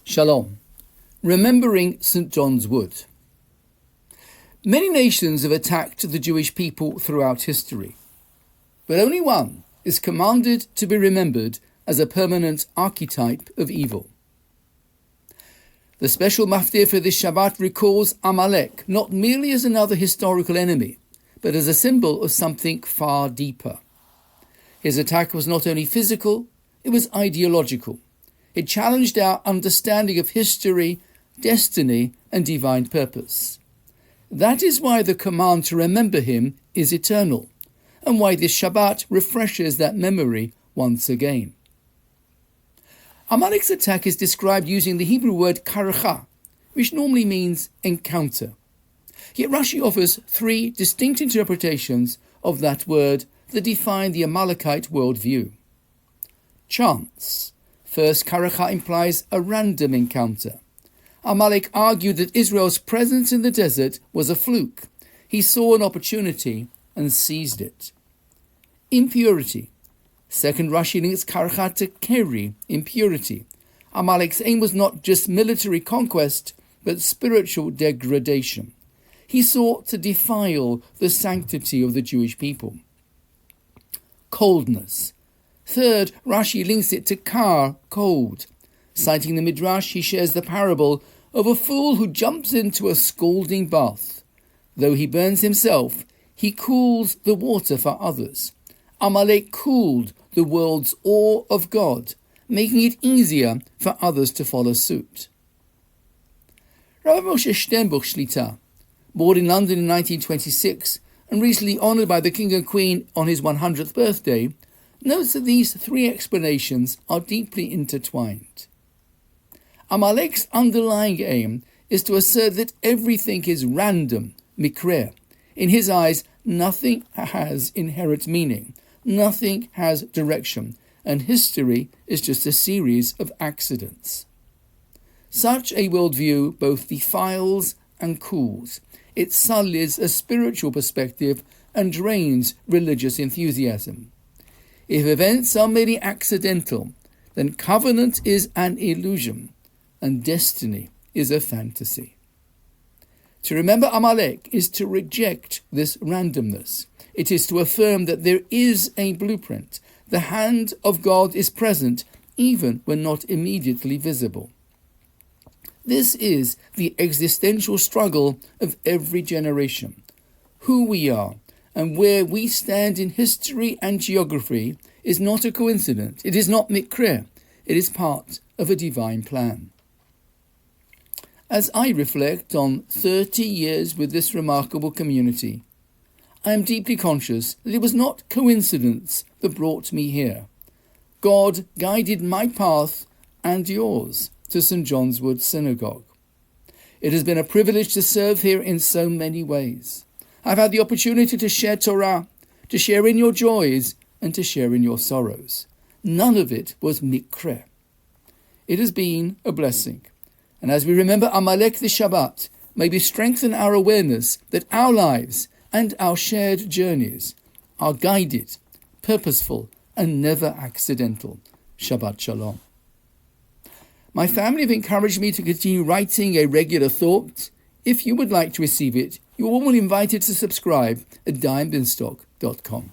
Shalom. Remembering St. John's Wood. Many nations have attacked the Jewish people throughout history, but only one is commanded to be remembered as a permanent archetype of evil. The special maftir for this Shabbat recalls Amalek not merely as another historical enemy, but as a symbol of something far deeper. His attack was not only physical, it was ideological. It challenged our understanding of history, destiny, and divine purpose. That is why the command to remember him is eternal, and why this Shabbat refreshes that memory once again. Amalek's attack is described using the Hebrew word karcha, which normally means encounter. Yet Rashi offers three distinct interpretations of that word that define the Amalekite worldview. Chance. First, karcha implies a random encounter. Amalek argued that Israel's presence in the desert was a fluke. He saw an opportunity and seized it. Impurity. Second, Rashi links karcha to keri, impurity. Amalek's aim was not just military conquest, but spiritual degradation. He sought to defile the sanctity of the Jewish people. Coldness. Third, Rashi links it to kar, cold. Citing the Midrash, he shares the parable of a fool who jumps into a scalding bath. Though he burns himself, he cools the water for others. Amalek cooled the world's awe of God, making it easier for others to follow suit. Rabbi Moshe Sternbuch Shlita, born in London in 1926 and recently honoured by the King and Queen on his 100th birthday, notes that these three explanations are deeply intertwined. Amalek's underlying aim is to assert that everything is random, mikreh. In his eyes, nothing has inherent meaning, nothing has direction, and history is just a series of accidents. Such a worldview both defiles and cools. It sullies a spiritual perspective and drains religious enthusiasm. If events are merely accidental, then covenant is an illusion, and destiny is a fantasy. To remember Amalek is to reject this randomness. It is to affirm that there is a blueprint. The hand of God is present, even when not immediately visible. This is the existential struggle of every generation. Who we are and where we stand in history and geography is not a coincidence. It is not mikreh. It is part of a divine plan. As I reflect on 30 years with this remarkable community, I am deeply conscious that it was not coincidence that brought me here. God guided my path and yours to St. John's Wood Synagogue. It has been a privilege to serve here in so many ways. I've had the opportunity to share Torah, to share in your joys, and to share in your sorrows. None of it was mikreh. It has been a blessing. And as we remember Amalek this Shabbat, may we strengthen our awareness that our lives and our shared journeys are guided, purposeful, and never accidental. Shabbat Shalom. My family have encouraged me to continue writing a regular thought. If you would like to receive it, you are warmly invited to subscribe at dianebinstock.com.